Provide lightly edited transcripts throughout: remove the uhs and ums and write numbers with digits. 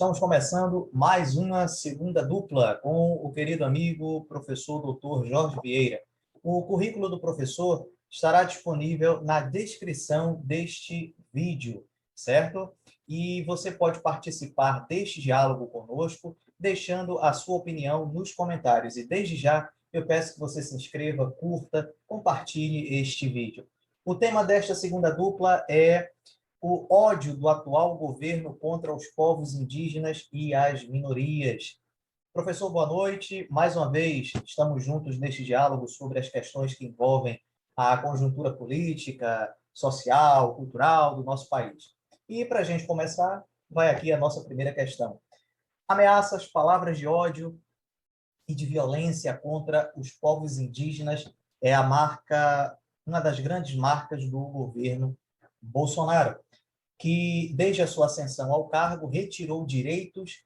Estamos começando mais uma segunda dupla com o querido amigo professor Dr. Jorge Vieira. O currículo do professor estará disponível na descrição deste vídeo, certo? E você pode participar deste diálogo conosco, deixando a sua opinião nos comentários. E desde já, eu peço que você se inscreva, curta, compartilhe este vídeo. O tema desta segunda dupla é o ódio do atual governo contra os povos indígenas e as minorias. Professor, boa noite. Mais uma vez, estamos juntos neste diálogo sobre as questões que envolvem a conjuntura política, social, cultural do nosso país. E, para a gente começar, vai aqui a nossa primeira questão. Ameaças, palavras de ódio e de violência contra os povos indígenas é a marca, uma das grandes marcas do governo Bolsonaro, que, desde a sua ascensão ao cargo, retirou direitos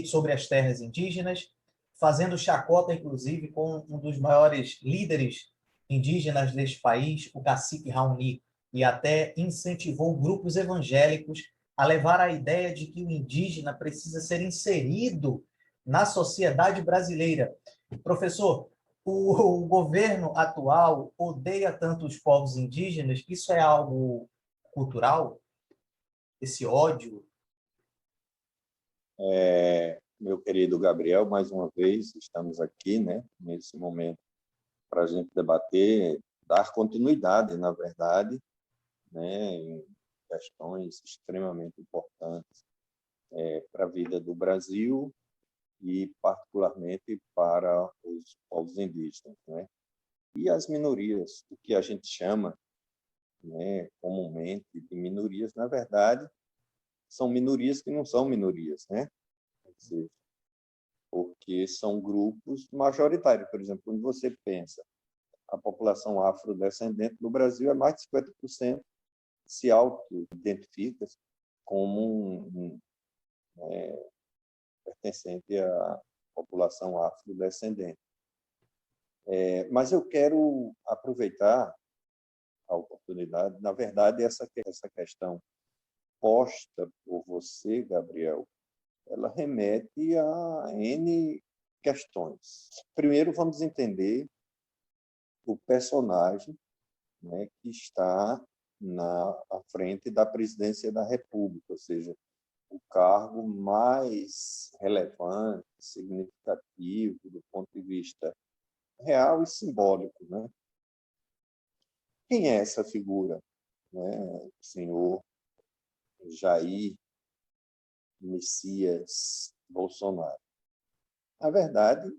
sobre as terras indígenas, fazendo chacota, inclusive, com um dos maiores líderes indígenas deste país, o cacique Raoni, e até incentivou grupos evangélicos a levar a ideia de que o indígena precisa ser inserido na sociedade brasileira. Professor, o governo atual odeia tanto os povos indígenas? Isso é algo cultural? Esse ódio? Meu querido Gabriel, mais uma vez estamos aqui, né, nesse momento para a gente debater, dar continuidade, na verdade, né, em questões extremamente importantes para a vida do Brasil e particularmente para os povos indígenas, né, e as minorias, o que a gente chama, né, comumente de minorias, na verdade, são minorias que não são minorias, né? Porque são grupos majoritários. Por exemplo, quando você pensa, a população afrodescendente do Brasil é mais de 50% se auto-identifica como pertencente à população afrodescendente. Mas eu quero aproveitar a oportunidade, na verdade, essa questão posta por você, Gabriel, ela remete a N questões. Primeiro, vamos entender o personagem, né, que está à frente da presidência da República, ou seja, o cargo mais relevante, significativo do ponto de vista real e simbólico, né? Quem é essa figura, né? O senhor Jair Messias Bolsonaro. Na verdade,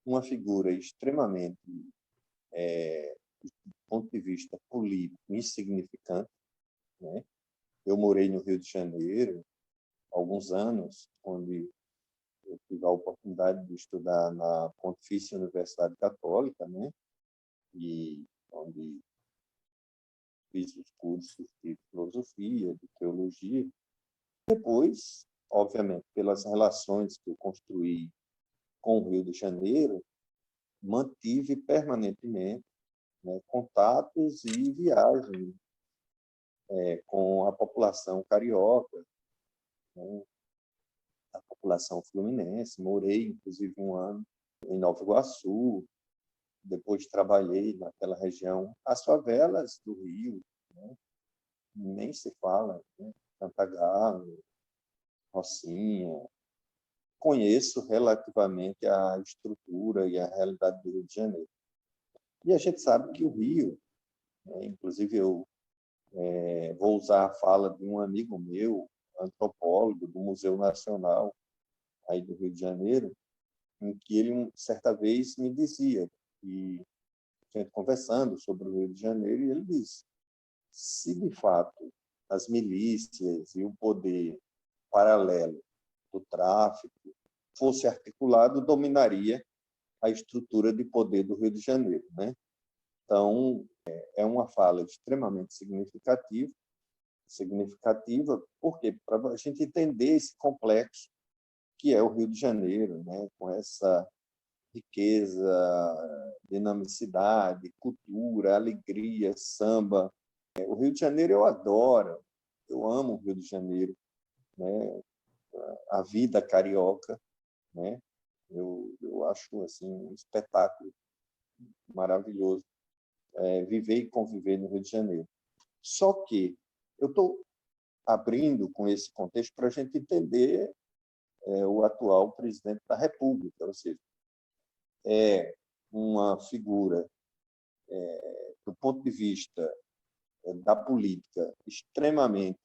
uma figura extremamente, do ponto de vista político, insignificante, né? Eu morei no Rio de Janeiro há alguns anos, onde eu tive a oportunidade de estudar na Pontifícia Universidade Católica, né? E onde fiz os cursos de filosofia, de teologia. Depois, obviamente, pelas relações que eu construí com o Rio de Janeiro, mantive permanentemente, né, contatos e viagens com a população carioca, né, a população fluminense. Morei, inclusive, um ano em Nova Iguaçu, depois trabalhei naquela região, as favelas do Rio, né, nem se fala, né, Cantagalo, Rocinha. Conheço relativamente a estrutura e a realidade do Rio de Janeiro. E a gente sabe que o Rio, né, inclusive eu vou usar a fala de um amigo meu, antropólogo do Museu Nacional aí do Rio de Janeiro, em que ele, certa vez, me dizia, e a gente conversando sobre o Rio de Janeiro, e ele disse, se de fato as milícias e o poder paralelo do tráfico fosse articulado, dominaria a estrutura de poder do Rio de Janeiro, né? Então, é uma fala extremamente significativa, porque para a gente entender esse complexo que é o Rio de Janeiro, né? Com essa riqueza, dinamicidade, cultura, alegria, samba. O Rio de Janeiro eu adoro, eu amo o Rio de Janeiro, né? a vida carioca, né? Eu acho assim um espetáculo maravilhoso viver e conviver no Rio de Janeiro. Só que eu estou abrindo com esse contexto para a gente entender o atual presidente da República, ou seja, é uma figura, do ponto de vista da política, extremamente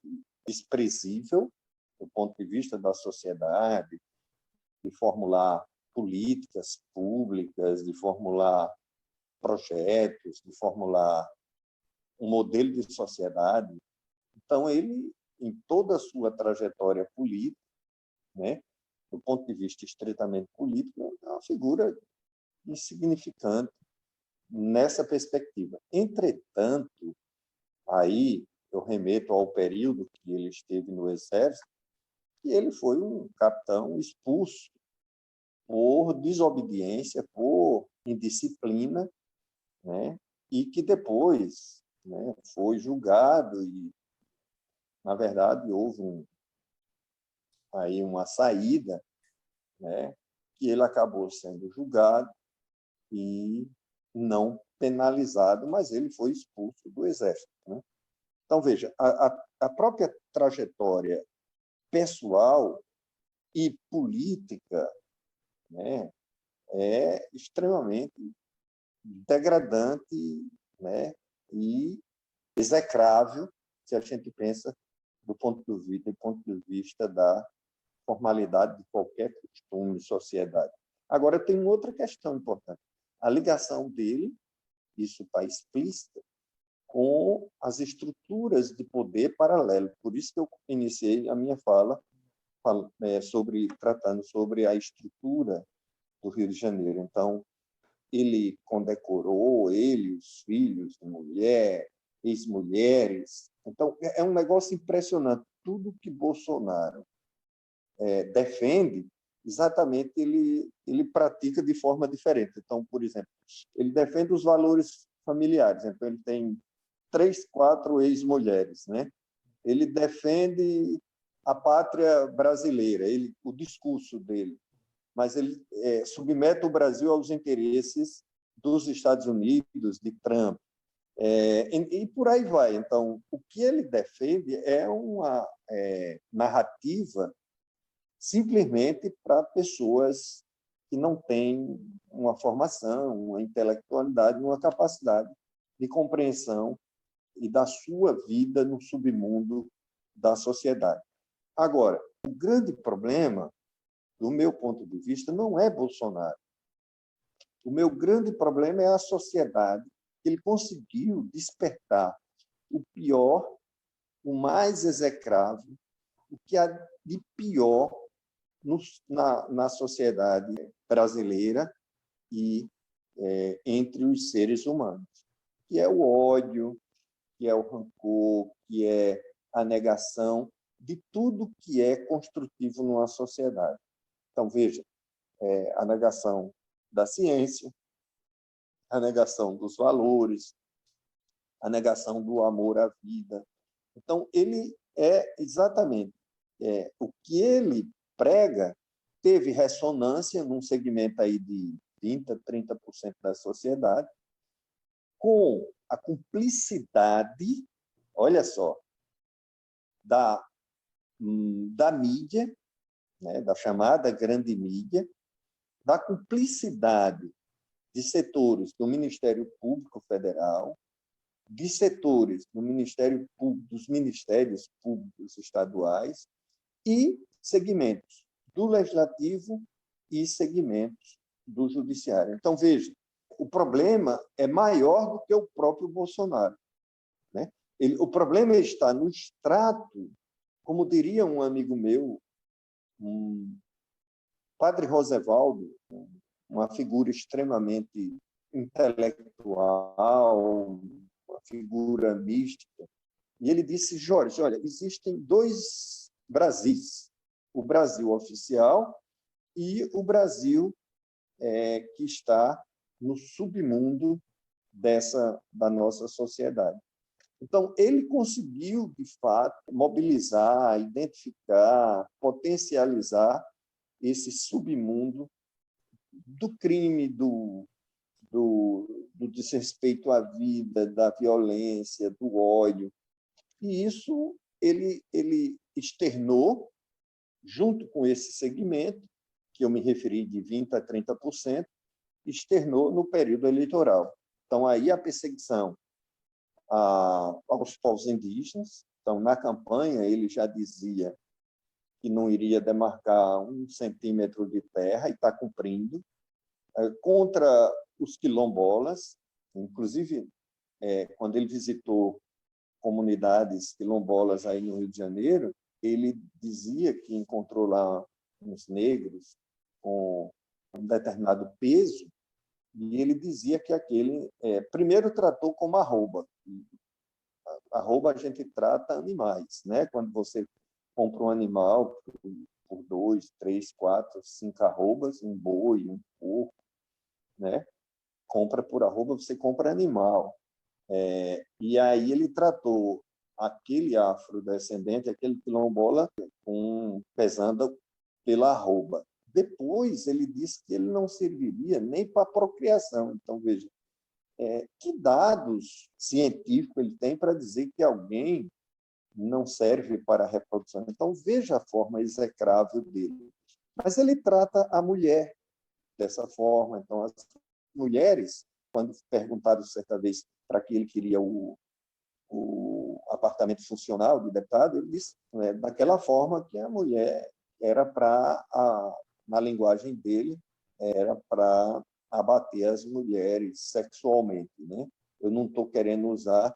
desprezível, do ponto de vista da sociedade, de formular políticas públicas, de formular projetos, de formular um modelo de sociedade. Então, ele, em toda a sua trajetória política, né, do ponto de vista estritamente político, é uma figura insignificante nessa perspectiva. Entretanto, aí eu remeto ao período que ele esteve no Exército, e ele foi um capitão expulso por desobediência, por indisciplina, né? E que depois, né, foi julgado e, na verdade, houve aí uma saída, né, que ele acabou sendo julgado e não penalizado, mas ele foi expulso do Exército, né? Então, veja, a própria trajetória pessoal e política, né, é extremamente degradante, né, e execrável se a gente pensa do ponto de vista da formalidade de qualquer costume de sociedade. Agora, tem uma outra questão importante. A ligação dele, isso está explícita, com as estruturas de poder paralelo. Por isso que eu iniciei a minha fala tratando sobre a estrutura do Rio de Janeiro. Então, ele condecorou, ele, os filhos, mulher, ex-mulheres. Então, é um negócio impressionante. Tudo que Bolsonaro defende, exatamente ele pratica de forma diferente. Então, por exemplo, ele defende os valores familiares. Então, ele tem 3, 4 ex-mulheres, né? Ele defende a pátria brasileira, o discurso dele, mas ele submete o Brasil aos interesses dos Estados Unidos, de Trump, e por aí vai. Então, o que ele defende é uma narrativa simplesmente para pessoas que não têm uma formação, uma intelectualidade, uma capacidade de compreensão e da sua vida no submundo da sociedade. Agora, o grande problema, do meu ponto de vista, não é Bolsonaro. O meu grande problema é a sociedade. Ele conseguiu despertar o pior, o mais execrável, o que há de pior na sociedade brasileira e entre os seres humanos, que é o ódio, que é o rancor, que é a negação de tudo que é construtivo numa sociedade. Então, veja, a negação da ciência, a negação dos valores, a negação do amor à vida. Então, ele exatamente o que ele prega teve ressonância num segmento aí de 20%, 30% da sociedade, com a cumplicidade, olha só, da mídia, né, da chamada grande mídia, da cumplicidade de setores do Ministério Público Federal, de setores do Ministério Público, dos Ministérios Públicos Estaduais e segmentos do Legislativo e segmentos do Judiciário. Então, veja, o problema é maior do que o próprio Bolsonaro, né? O problema está no extrato, como diria um amigo meu, Padre Rosevaldo, uma figura extremamente intelectual, uma figura mística, e ele disse: Jorge, olha, existem 2 Brasis, o Brasil oficial e o Brasil que está no submundo da nossa sociedade. Então, ele conseguiu, de fato, mobilizar, identificar, potencializar esse submundo do crime, do desrespeito à vida, da violência, do ódio. E isso ele externou, junto com esse segmento, que eu me referi de 20% a 30%, externou no período eleitoral. Então, aí a perseguição aos povos indígenas. Então, na campanha, ele já dizia que não iria demarcar 1 centímetro de terra, e está cumprindo. Contra os quilombolas, inclusive, quando ele visitou comunidades quilombolas aí no Rio de Janeiro, ele dizia que encontrou lá uns negros com um determinado peso, e ele dizia que aquele, primeiro, tratou como arroba. Arroba a gente trata animais, né? Quando você compra um animal por 2, 3, 4, 5 arrobas, um boi, um porco, né? Compra por arroba, você compra animal. E aí ele tratou aquele afrodescendente, aquele quilombola, pesando pela arroba. Depois ele disse que ele não serviria nem para procriação. Então, veja, que dados científicos ele tem para dizer que alguém não serve para a reprodução? Então, veja a forma execrável dele. Mas ele trata a mulher dessa forma. Então, as mulheres, quando perguntaram certa vez para que ele queria o apartamento funcional de deputado, ele disse daquela forma que a mulher era para, na linguagem dele, era para abater as mulheres sexualmente, né? Eu não estou querendo usar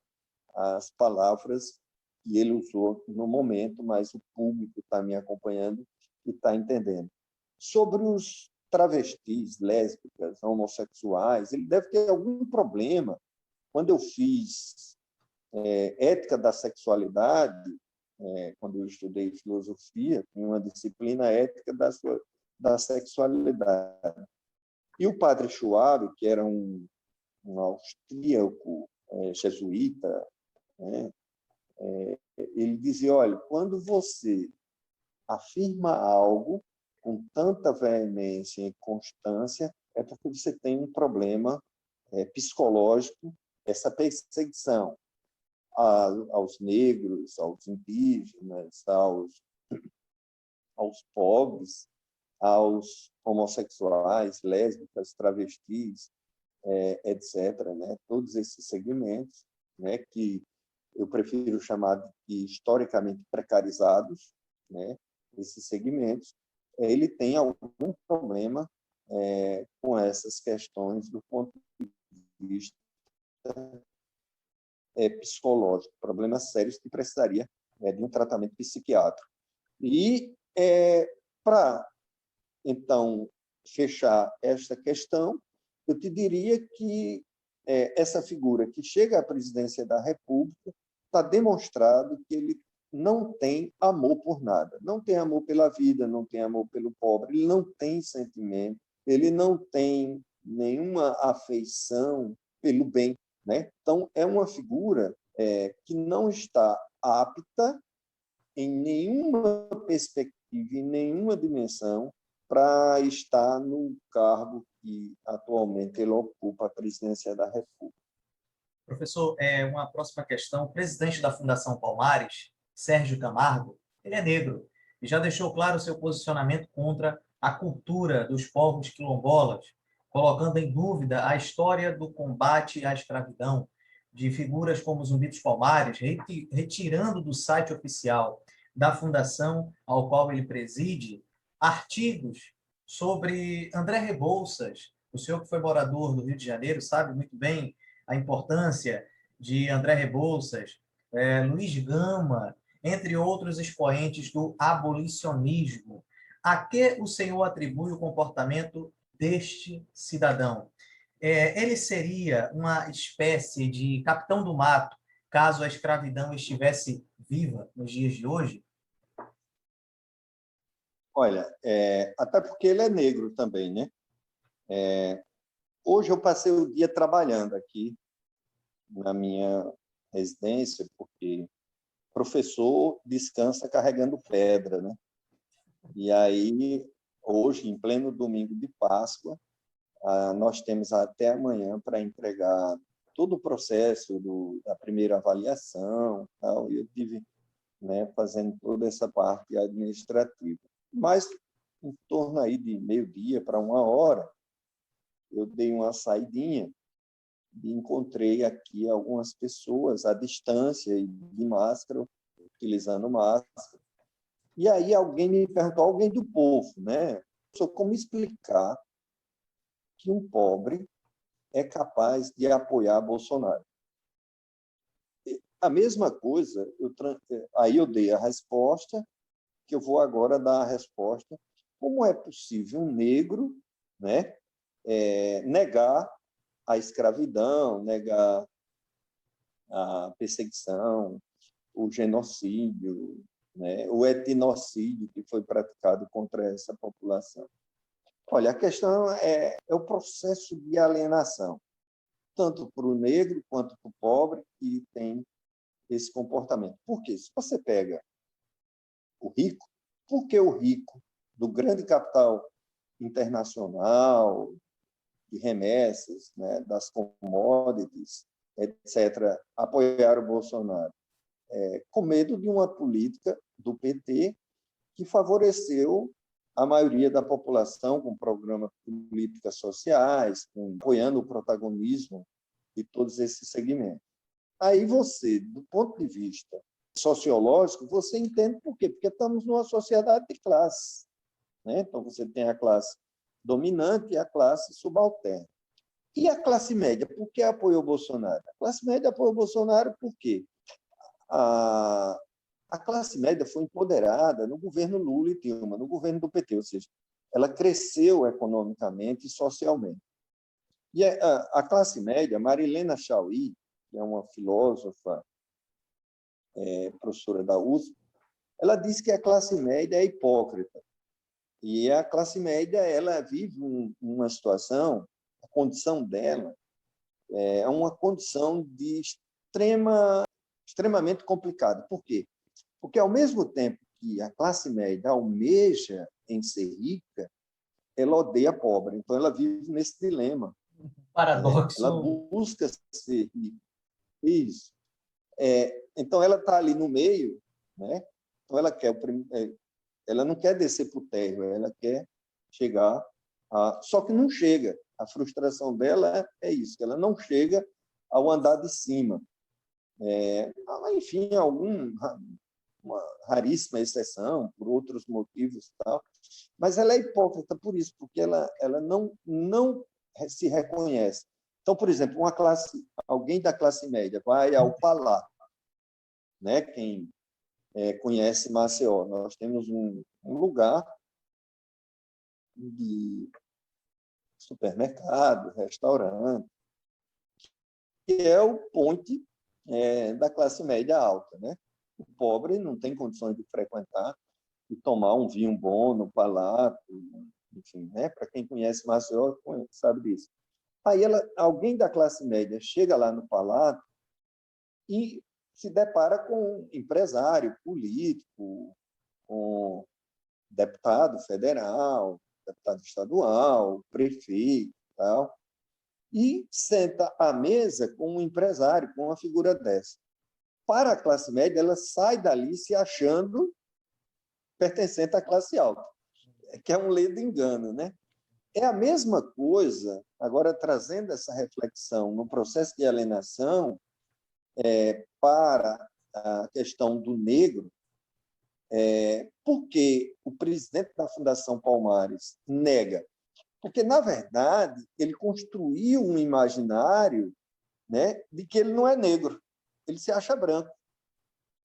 as palavras que ele usou no momento, mas o público está me acompanhando e está entendendo. Sobre os travestis, lésbicas, homossexuais, ele deve ter algum problema. Quando eu fiz ética da sexualidade, quando eu estudei filosofia, tinha uma disciplina ética da sexualidade. E o padre Schwab, que era um austríaco jesuíta, né, ele dizia, olha, quando você afirma algo com tanta veemência e constância, é porque você tem um problema psicológico, essa perseguição aos negros, aos indígenas, aos pobres, aos homossexuais, lésbicas, travestis, etc., né? Todos esses segmentos, né, que eu prefiro chamar de historicamente precarizados, né, esses segmentos, ele tem algum problema com essas questões do ponto de vista psicológico, problemas sérios que precisaria de um tratamento psiquiátrico. E, para, então, fechar esta questão, eu te diria que essa figura que chega à presidência da República está demonstrado que ele não tem amor por nada, não tem amor pela vida, não tem amor pelo pobre, ele não tem sentimento, ele não tem nenhuma afeição pelo bem, né? Então, é uma figura que não está apta em nenhuma perspectiva, em nenhuma dimensão, para estar no cargo que atualmente ele ocupa, a presidência da República. Professor, uma próxima questão. O presidente da Fundação Palmares, Sérgio Camargo, ele é negro e já deixou claro seu posicionamento contra a cultura dos povos quilombolas, colocando em dúvida a história do combate à escravidão, de figuras como Zumbi dos Palmares, retirando do site oficial da fundação ao qual ele preside artigos sobre André Rebouças. O senhor que foi morador do Rio de Janeiro sabe muito bem a importância de André Rebouças, Luiz Gama, entre outros expoentes do abolicionismo. A que o senhor atribui o comportamento deste cidadão? Ele seria uma espécie de capitão do mato, caso a escravidão estivesse viva nos dias de hoje? Olha, até porque ele é negro também, né? Hoje eu passei o dia trabalhando aqui na minha residência, porque professor descansa carregando pedra, né? E aí, hoje, em pleno domingo de Páscoa, nós temos até amanhã para entregar todo o processo da primeira avaliação, tal, e eu tive, né, fazendo toda essa parte administrativa. Mas, em torno aí de meio-dia para 1 hora, eu dei uma saidinha e encontrei aqui algumas pessoas à distância e de máscara, utilizando máscara. E aí alguém me perguntou, alguém do povo, né? Como explicar que um pobre é capaz de apoiar Bolsonaro? A mesma coisa, aí eu dei a resposta, que eu vou agora dar a resposta. Como é possível um negro, né, negar a escravidão, negar a perseguição, o genocídio, né, o etnocídio que foi praticado contra essa população? Olha, a questão é o processo de alienação, tanto para o negro quanto para o pobre que tem esse comportamento. Por quê? Se você pega o rico, por que o rico do grande capital internacional, de remessas, né, das commodities, etc., apoiaram o Bolsonaro? Com medo de uma política do PT que favoreceu a maioria da população com programas de políticas sociais, apoiando o protagonismo de todos esses segmentos. Aí você, do ponto de vista sociológico, você entende por quê? Porque estamos numa sociedade de classes, né? Então, você tem a classe dominante e a classe subalterna. E a classe média? Por que apoiou o Bolsonaro? A classe média apoiou o Bolsonaro por quê? A classe média foi empoderada no governo Lula e Dilma, no governo do PT, ou seja, ela cresceu economicamente e socialmente. E a classe média, Marilena Chaui, que é uma filósofa, professora da USP, ela diz que a classe média é hipócrita. E a classe média, ela vive uma situação, a condição dela é uma condição de extremamente complicada. Por quê? Porque, ao mesmo tempo que a classe média almeja em ser rica, ela odeia pobre. Então, ela vive nesse dilema. Paradoxo. Ela busca ser rica. Isso. Então, ela está ali no meio, né? Então, ela não quer descer para o térreo, ela quer chegar só que não chega. A frustração dela é isso, que ela não chega ao andar de cima. Enfim, uma raríssima exceção, por outros motivos, tal, mas ela é hipócrita por isso, porque ela não se reconhece. Então, por exemplo, alguém da classe média vai ao Palácio, né? Quem conhece Maceió, nós temos um lugar de supermercado, restaurante, que é o ponte da classe média alta, né? O pobre não tem condições de frequentar e tomar um vinho bom no Palato, enfim, né? Para quem conhece Maceió, sabe disso. Aí alguém da classe média chega lá no Palato e se depara com um empresário político, com deputado federal, deputado estadual, prefeito, tal, e senta à mesa com um empresário, com uma figura dessa. Para a classe média, ela sai dali se achando pertencente à classe alta, que é um ledo engano, né? É a mesma coisa, agora trazendo essa reflexão no processo de alienação para a questão do negro, por que o presidente da Fundação Palmares nega? Porque, na verdade, ele construiu um imaginário, né, de que ele não é negro, ele se acha branco,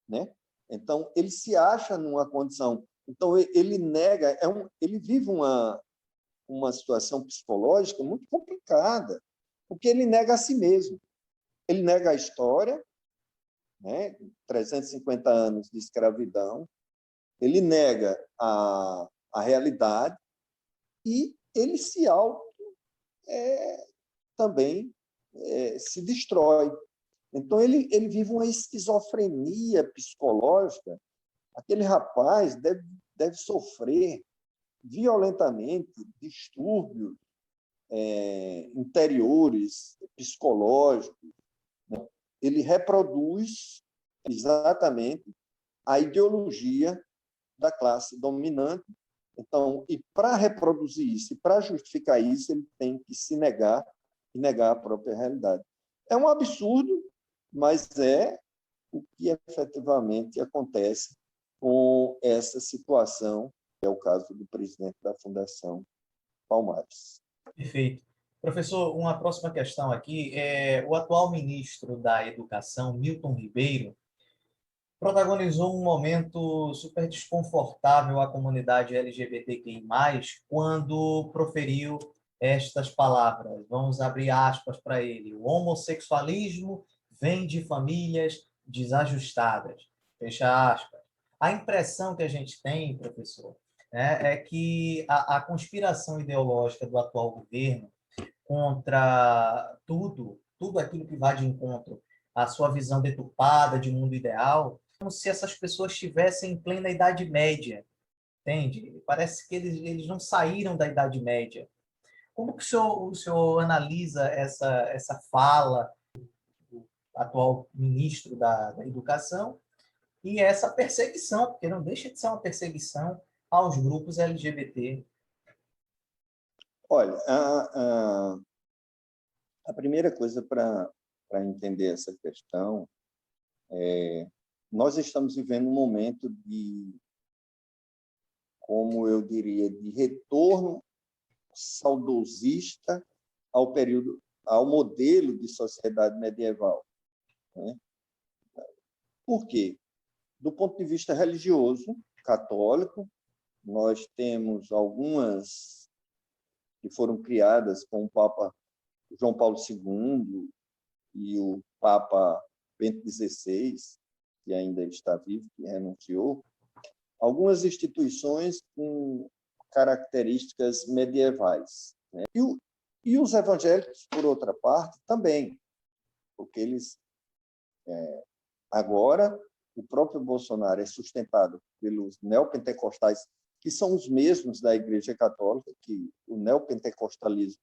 né? Então, ele se acha numa condição. Então, ele nega, ele vive uma situação psicológica muito complicada, porque ele nega a si mesmo. Ele nega a história, né, 350 anos de escravidão, ele nega a realidade e ele também se destrói. Então, ele vive uma esquizofrenia psicológica. Aquele rapaz deve sofrer violentamente distúrbios interiores, psicológicos. Ele reproduz exatamente a ideologia da classe dominante. Então, e para reproduzir isso, e para justificar isso, ele tem que se negar e negar a própria realidade. É um absurdo, mas é o que efetivamente acontece com essa situação, que é o caso do presidente da Fundação Palmares. Perfeito. Professor, uma próxima questão aqui é o atual ministro da Educação, Milton Ribeiro, protagonizou um momento super desconfortável à comunidade LGBTQI+, quando proferiu estas palavras. Vamos abrir aspas para ele. O homossexualismo vem de famílias desajustadas. Fecha aspas. A impressão que a gente tem, professor, é que a conspiração ideológica do atual governo contra tudo aquilo que vai de encontro à sua visão deturpada de mundo ideal, como se essas pessoas estivessem em plena Idade Média, entende? Parece que eles não saíram da Idade Média. Como que o senhor analisa essa fala do atual ministro da Educação e essa perseguição, porque não deixa de ser uma perseguição aos grupos LGBT? Olha, a primeira coisa para entender essa questão nós estamos vivendo um momento de, como eu diria, de retorno saudosista ao modelo de sociedade medieval. Né? Por quê? Do ponto de vista religioso, católico, nós temos algumas que foram criadas com o Papa João Paulo II e o Papa Bento XVI, que ainda está vivo, que renunciou, algumas instituições com características medievais. Né? E os evangélicos, por outra parte, também, porque eles, agora, o próprio Bolsonaro é sustentado pelos neopentecostais, que são os mesmos da Igreja Católica, que o neopentecostalismo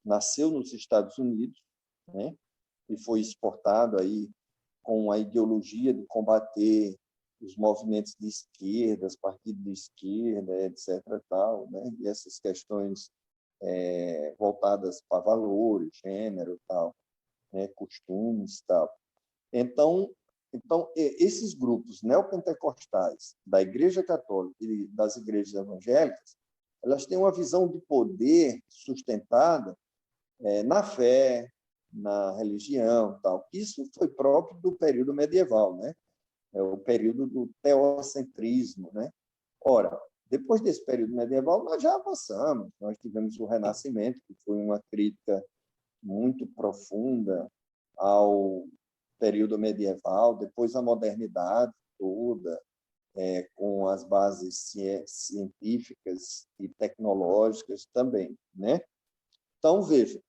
nasceu nos Estados Unidos, né? E foi exportado aí com a ideologia de combater os movimentos de esquerda, os partidos de esquerda, etc. Tal, né? E essas questões voltadas para valores, gênero, tal, né? Costumes, tal. Então, esses grupos neopentecostais da Igreja Católica e das igrejas evangélicas, elas têm uma visão de poder sustentada na fé, na religião, tal. Isso foi próprio do período medieval, né? É o período do teocentrismo, né? Ora, depois desse período medieval, nós já avançamos. Nós tivemos o Renascimento, que foi uma crítica muito profunda ao período medieval, depois a modernidade toda, com as bases científicas e tecnológicas também, né? Então, veja,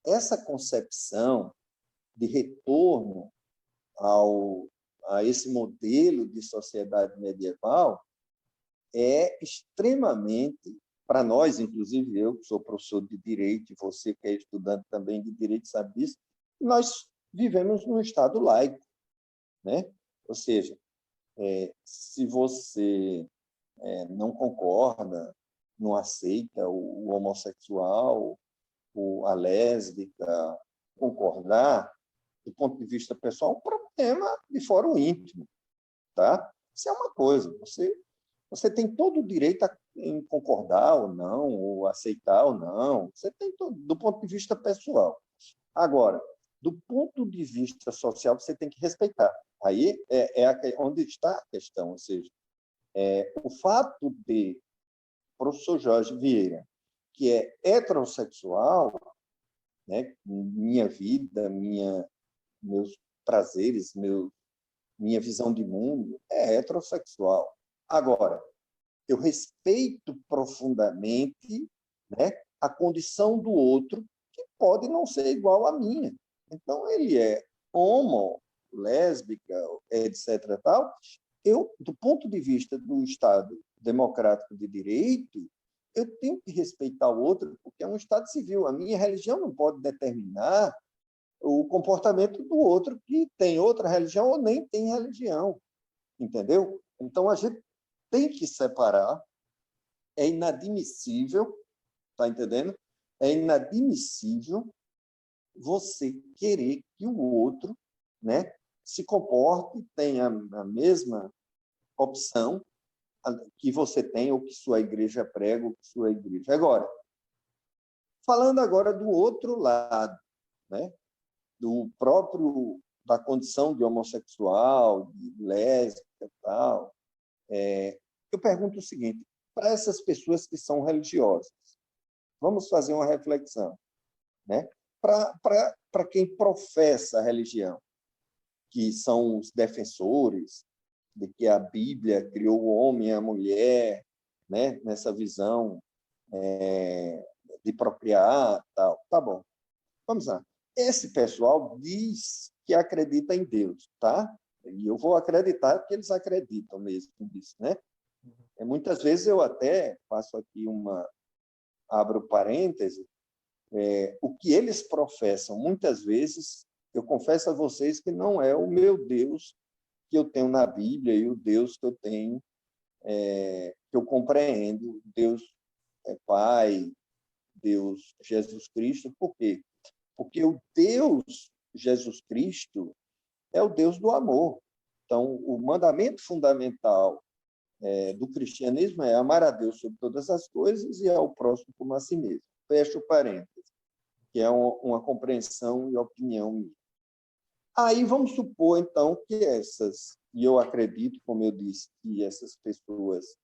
essa concepção de retorno a esse modelo de sociedade medieval é extremamente, para nós, inclusive eu, que sou professor de Direito, e você que é estudante também de Direito, sabe disso, nós vivemos num Estado laico, né? Ou seja, se você não concorda, não aceita o homossexual, a lésbica, concordar, do ponto de vista pessoal, um problema de fórum íntimo. Tá? Isso é uma coisa. Você tem todo o direito em concordar ou não, ou aceitar ou não. Você tem todo, do ponto de vista pessoal. Agora, do ponto de vista social, você tem que respeitar. Aí onde está a questão. Ou seja, o fato de o professor Jorge Vieira, que é heterossexual, né? Minha vida, meus prazeres, minha visão de mundo é heterossexual. Agora, eu respeito profundamente, né, a condição do outro, que pode não ser igual à minha. Então, ele é homo, lésbica, etc. Tal, eu, do ponto de vista do Estado democrático de direito, eu tenho que respeitar o outro, porque é um Estado civil. A minha religião não pode determinar o comportamento do outro que tem outra religião ou nem tem religião, entendeu? Então, a gente tem que separar. É inadmissível, tá entendendo? É inadmissível você querer que o outro, né, se comporte, tenha a mesma opção que você tem, ou que sua igreja prega, ou que sua igreja. Agora, falando agora do outro lado, né, da condição de homossexual, de lésbica e tal, eu pergunto o seguinte, para essas pessoas que são religiosas, vamos fazer uma reflexão, né? Para quem professa a religião, que são os defensores de que a Bíblia criou o homem e a mulher, né? Nessa visão de procriar, tal. Tá bom. Vamos lá. Esse pessoal diz que acredita em Deus, tá? E eu vou acreditar porque eles acreditam mesmo nisso, né? Muitas vezes eu até faço aqui abro parêntese, o que eles professam, muitas vezes, eu confesso a vocês que não é o meu Deus que eu tenho na Bíblia e o Deus que eu tenho, que eu compreendo, Deus é Pai, Deus Jesus Cristo. Por quê? Porque o Deus Jesus Cristo é o Deus do amor. Então, o mandamento fundamental do cristianismo é amar a Deus sobre todas as coisas e ao próximo como a si mesmo. Fecho parênteses, que é uma compreensão e opinião minha. Aí vamos supor, então, que e eu acredito, como eu disse, que essas pessoas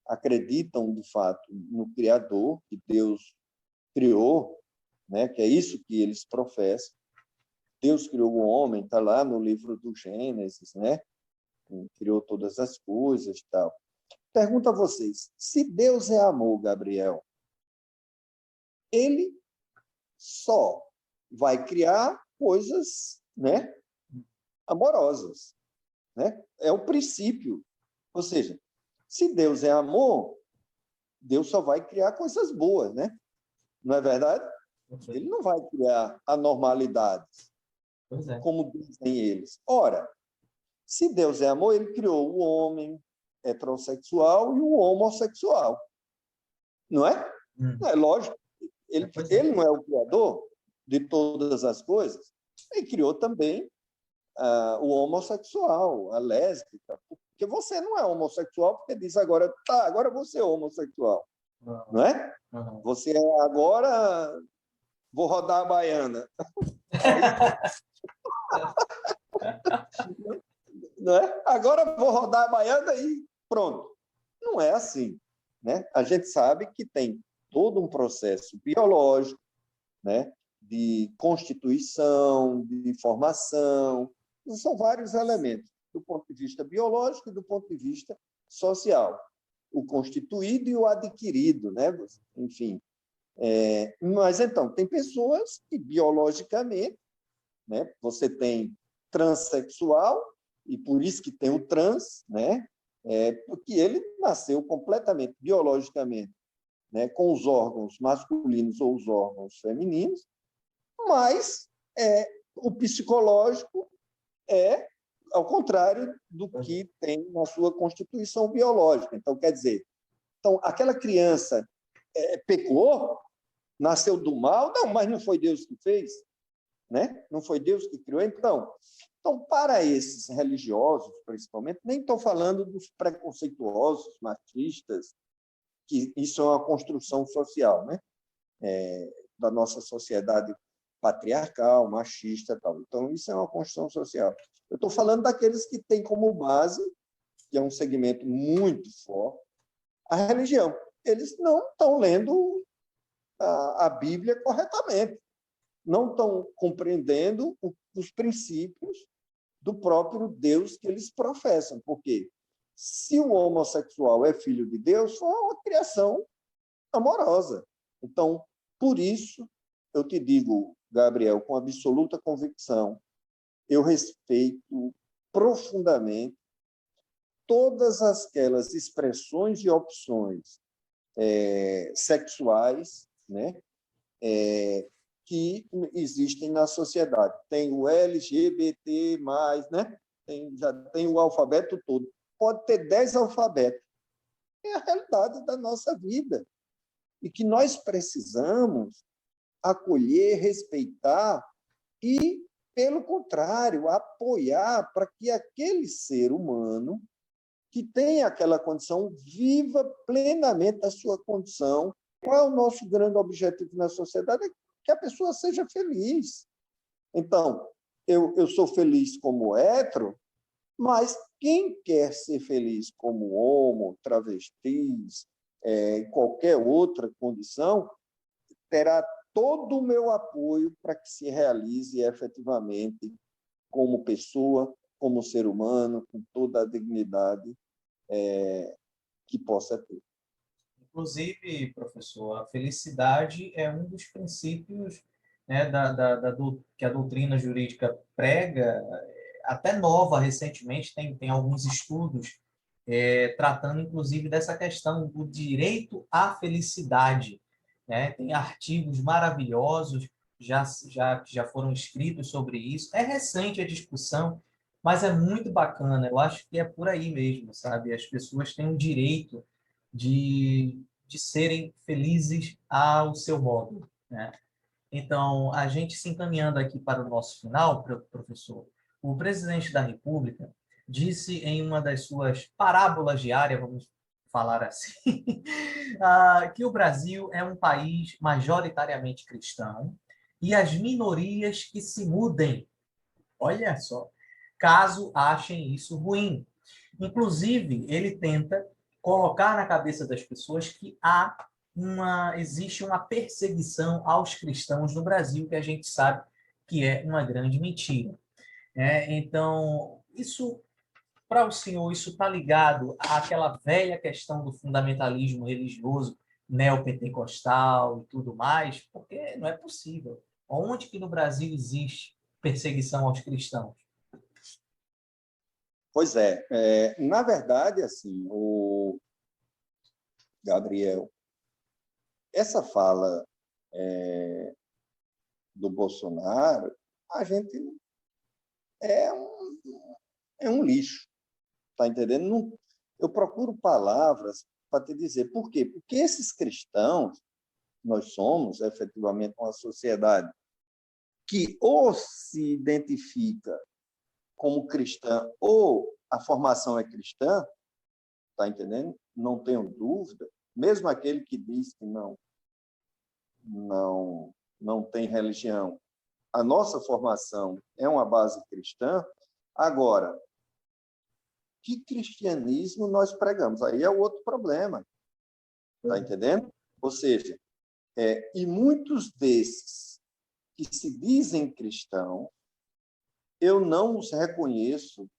acreditam, de fato, no Criador, que Deus criou, né, que é isso que eles professam. Deus criou o homem, está lá no livro do Gênesis, né? Criou todas as coisas e tal. Pergunto a vocês, se Deus é amor, Gabriel, ele só vai criar coisas, né, amorosas, né? É o princípio. Ou seja, se Deus é amor, Deus só vai criar coisas boas, né? Não é verdade? Ele não vai criar anormalidades, como dizem eles. Ora, se Deus é amor, ele criou o homem heterossexual e o homossexual. Não é? É lógico. Ele não é o criador de todas as coisas. Ele criou também o homossexual, a lésbica. Porque você não é homossexual porque diz agora, tá, agora você é homossexual. Não é? Você agora vou rodar a baiana. Não é? Agora vou rodar a baiana e pronto. Não é assim, né? A gente sabe que tem todo um processo biológico, né? De constituição, de formação, são vários elementos, do ponto de vista biológico e do ponto de vista social. O constituído e o adquirido, né? Enfim. Mas, então, tem pessoas que, biologicamente, né? Você tem transexual, e por isso que tem o trans, né? Porque ele nasceu completamente, biologicamente, né? Com os órgãos masculinos ou os órgãos femininos, mas o psicológico é ao contrário do que tem na sua constituição biológica. Então, quer dizer, aquela criança pecou, nasceu do mal, não, mas não foi Deus que fez, né? Não foi Deus que criou. Então, para esses religiosos, principalmente, nem estou falando dos preconceituosos, machistas, que isso é uma construção social, né? Da nossa sociedade patriarcal, machista, tal. Então, isso é uma construção social. Eu estou falando daqueles que têm como base, que é um segmento muito forte, a religião. Eles não estão lendo a Bíblia corretamente, não estão compreendendo os princípios do próprio Deus que eles professam. Porque se o homossexual é filho de Deus, foi uma criação amorosa. Então, por isso, eu te digo, Gabriel, com absoluta convicção, eu respeito profundamente todas aquelas expressões e opções sexuais, né, que existem na sociedade. Tem o LGBT+, né? Já tem o alfabeto todo. Pode ter 10 alfabetos. É a realidade da nossa vida. E que nós precisamos acolher, respeitar e, pelo contrário, apoiar para que aquele ser humano que tem aquela condição viva plenamente a sua condição. Qual é o nosso grande objetivo na sociedade? É que a pessoa seja feliz. Então, eu sou feliz como hétero, mas quem quer ser feliz como homo, travestis, qualquer outra condição, terá todo o meu apoio para que se realize efetivamente como pessoa, como ser humano, com toda a dignidade que possa ter. Inclusive, professor, a felicidade é um dos princípios, né, que a doutrina jurídica prega, até nova recentemente, tem alguns estudos tratando, inclusive, dessa questão do direito à felicidade. Né? Tem artigos maravilhosos já foram escritos sobre isso. É recente a discussão, mas é muito bacana. Eu acho que é por aí mesmo, sabe? As pessoas têm o direito de serem felizes ao seu modo, né? Então, a gente se encaminhando aqui para o nosso final, professor, o presidente da República disse em uma das suas parábolas diárias, vamos falar assim, que o Brasil é um país majoritariamente cristão e as minorias que se mudem, olha só, caso achem isso ruim. Inclusive, ele tenta colocar na cabeça das pessoas que existe uma perseguição aos cristãos no Brasil, que a gente sabe que é uma grande mentira. Então, isso, para o senhor, isso está ligado àquela velha questão do fundamentalismo religioso neopentecostal e tudo mais, porque não é possível. Onde que no Brasil existe perseguição aos cristãos? Pois na verdade, assim, o Gabriel, essa fala do Bolsonaro, a gente é um, é um lixo, tá entendendo? Não, eu procuro palavras para te dizer por quê? Porque esses cristãos, nós somos efetivamente uma sociedade que ou se identifica como cristã ou a formação é cristã, tá entendendo? Não tenho dúvida, mesmo aquele que diz que não tem religião, a nossa formação é uma base cristã. Agora, que cristianismo nós pregamos? Aí é outro problema, tá entendendo? Ou seja, e muitos desses que se dizem cristãos, eu não os reconheço,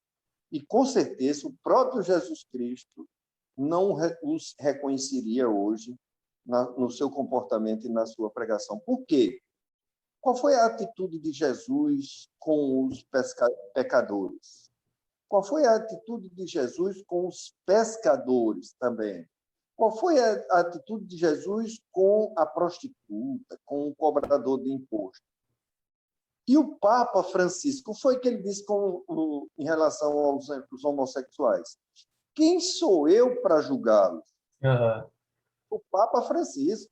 e com certeza o próprio Jesus Cristo não os reconheceria hoje no seu comportamento e na sua pregação. Por quê? Qual foi a atitude de Jesus com os pecadores? Qual foi a atitude de Jesus com os pescadores também? Qual foi a atitude de Jesus com a prostituta, com o cobrador de imposto? E o Papa Francisco, foi que ele disse em relação aos homossexuais? Quem sou eu para julgá-los? Uhum. O Papa Francisco.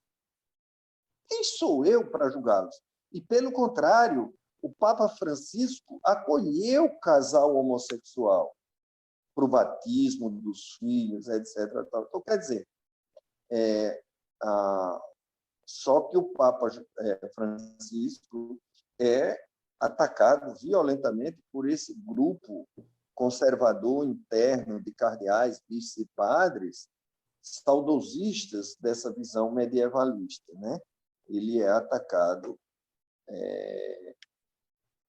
Quem sou eu para julgá-los? E, pelo contrário, o Papa Francisco acolheu o casal homossexual para o batismo dos filhos, etc. Então, quer dizer, só que o Papa Francisco é atacado violentamente por esse grupo conservador interno de cardeais, bispos e padres, saudosistas dessa visão medievalista, né? Ele é atacado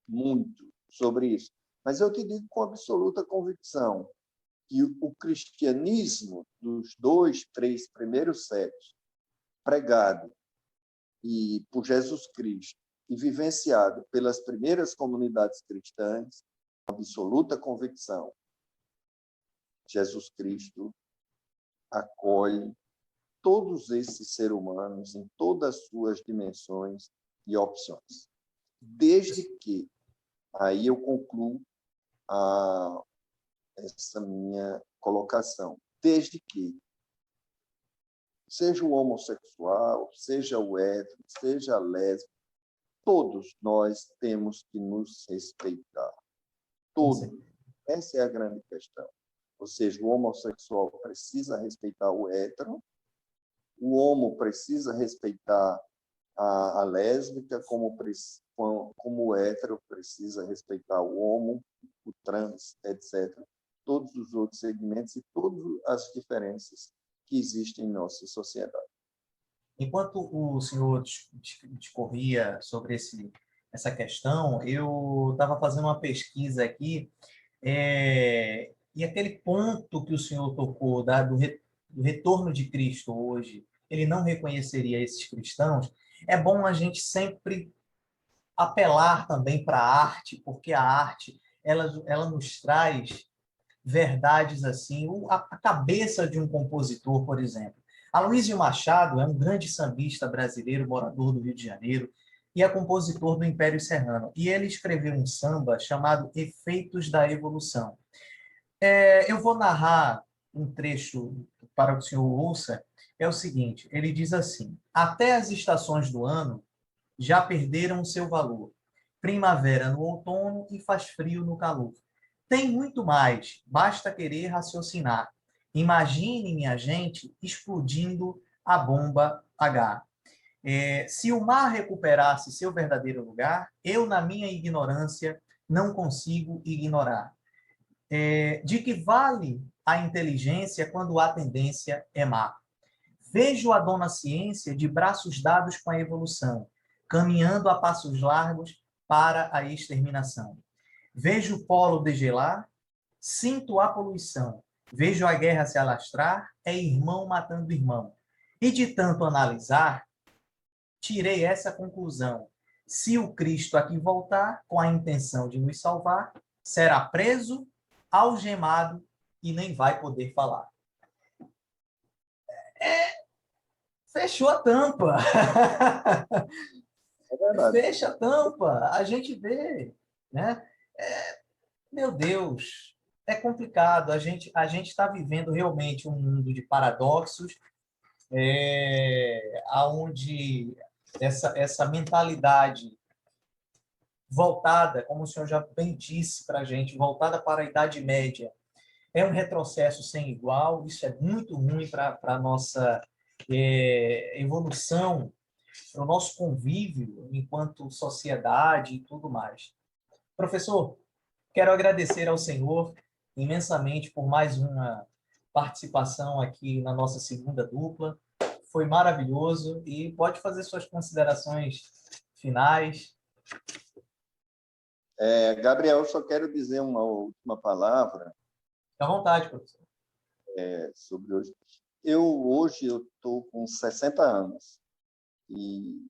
muito sobre isso. Mas eu te digo com absoluta convicção que o cristianismo dos 2, 3 primeiros séculos, pregado por Jesus Cristo e vivenciado pelas primeiras comunidades cristãs, com absoluta convicção, Jesus Cristo acolhe todos esses seres humanos em todas as suas dimensões e opções. Desde que, aí eu concluo essa minha colocação, desde que seja o homossexual, seja o hétero, seja a lésbica, todos nós temos que nos respeitar. Todos. Essa é a grande questão. Ou seja, o homossexual precisa respeitar o hétero, o homo precisa respeitar a lésbica, como o hétero precisa respeitar o homo, o trans, etc. Todos os outros segmentos e todas as diferenças que existem em nossa sociedade. Enquanto o senhor discorria sobre essa questão, eu estava fazendo uma pesquisa aqui, e aquele ponto que o senhor tocou, do retorno de Cristo hoje, ele não reconheceria esses cristãos. É bom a gente sempre apelar também para a arte, porque a arte ela nos traz verdades assim, a cabeça de um compositor, por exemplo. Aloysio Machado é um grande sambista brasileiro, morador do Rio de Janeiro, e é compositor do Império Serrano. E ele escreveu um samba chamado Efeitos da Evolução. Eu vou narrar um trecho para que o senhor ouça. É o seguinte, ele diz assim: até as estações do ano já perderam seu valor. Primavera no outono e faz frio no calor. Tem muito mais, basta querer raciocinar. Imagine, minha gente, explodindo a bomba H. Se o mar recuperasse seu verdadeiro lugar, eu, na minha ignorância, não consigo ignorar. De que vale a inteligência quando a tendência é má? Vejo a dona ciência de braços dados com a evolução, caminhando a passos largos para a exterminação. Vejo o polo degelar, sinto a poluição. Vejo a guerra se alastrar, é irmão matando irmão. E de tanto analisar, tirei essa conclusão. Se o Cristo aqui voltar com a intenção de nos salvar, será preso, algemado e nem vai poder falar. Fechou a tampa. Fecha a tampa. A gente vê, né? Meu Deus, é complicado. A gente está vivendo realmente um mundo de paradoxos, aonde essa mentalidade voltada, como o senhor já bem disse para a gente, voltada para a Idade Média, é um retrocesso sem igual. Isso é muito ruim para a nossa evolução, para o nosso convívio enquanto sociedade e tudo mais. Professor, quero agradecer ao senhor imensamente por mais uma participação aqui na nossa segunda dupla. Foi maravilhoso e pode fazer suas considerações finais. Gabriel, eu só quero dizer uma última palavra. Fique à vontade, professor. Sobre hoje. Hoje eu estou com 60 anos e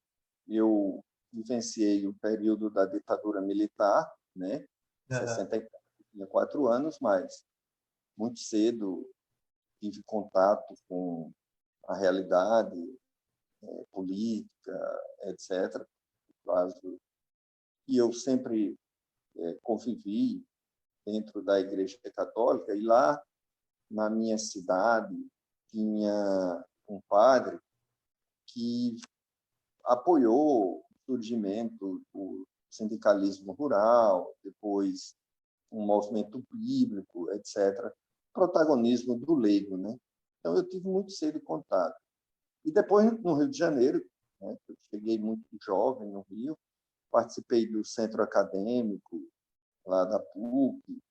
eu vivenciei o período da ditadura militar, né? 64, tinha 4 anos, mas muito cedo tive contato com a realidade política, etc. E eu sempre convivi dentro da Igreja Católica, e lá na minha cidade tinha um padre que apoiou o surgimento do sindicalismo rural, depois um movimento bíblico, etc. Protagonismo do leigo, né? Então, eu tive muito cedo contato. E depois, no Rio de Janeiro, né, eu cheguei muito jovem no Rio, participei do centro acadêmico lá da PUC,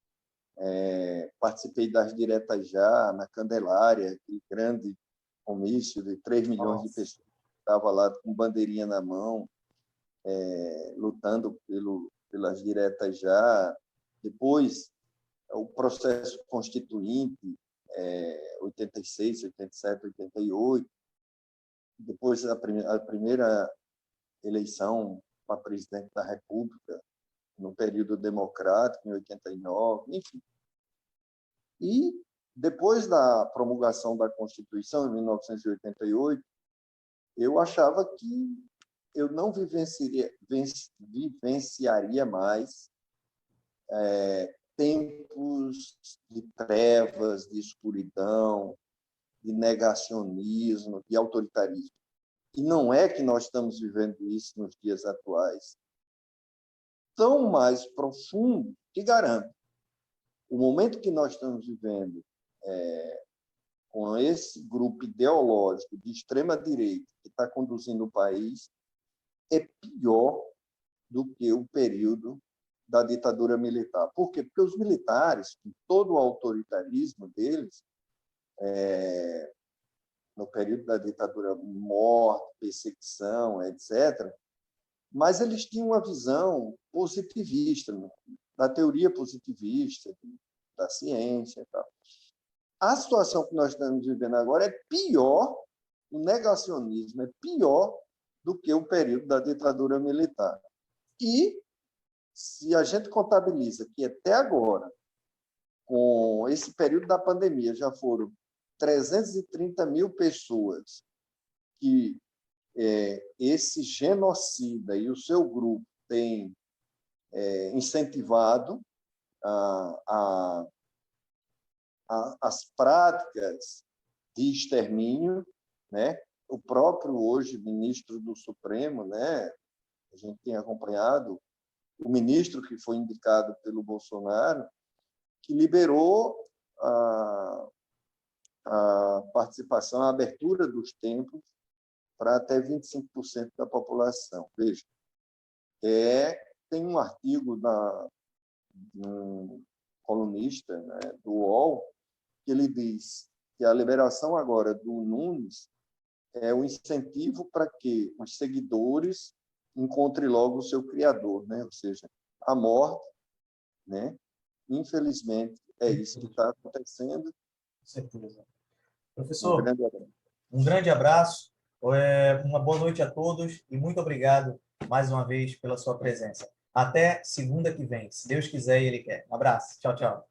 participei das Diretas Já, na Candelária, aquele grande comício de 3 milhões de pessoas que estavam lá com bandeirinha na mão, lutando pelas Diretas Já. Depois, o processo constituinte, 86, 87, 88. Depois, a primeira eleição para presidente da República, no período democrático, em 89, enfim. E, depois da promulgação da Constituição, em 1988, eu achava que eu não vivenciaria mais tempos de trevas, de escuridão, de negacionismo, de autoritarismo. E não é que nós estamos vivendo isso nos dias atuais. Tão mais profundo que garanto. O momento que nós estamos vivendo com esse grupo ideológico de extrema-direita que está conduzindo o país é pior do que o período da ditadura militar. Por quê? Porque os militares, com todo o autoritarismo deles, no período da ditadura, morte, perseguição, etc., mas eles tinham uma visão positivista, da teoria positivista, da ciência e tal. A situação que nós estamos vivendo agora é pior, o negacionismo é pior do que o período da ditadura militar. E, se a gente contabiliza que até agora, com esse período da pandemia, já foram 330 mil pessoas que esse genocida e o seu grupo têm incentivado as práticas de extermínio, né? O próprio hoje ministro do Supremo, né? A gente tem acompanhado o ministro que foi indicado pelo Bolsonaro, que liberou a participação, a abertura dos templos para até 25% da população. Veja, tem um artigo de um colunista, né, do UOL, que ele diz que a liberação agora do Nunes é um incentivo para que os seguidores encontrem logo o seu criador, né? Ou seja, a morte, né? Infelizmente, é isso que está acontecendo. Com certeza. Um Professor, grande abraço. um grande abraço, uma boa noite a todos e muito obrigado mais uma vez pela sua presença. Até segunda que vem, se Deus quiser e Ele quer. Um abraço. Tchau, tchau.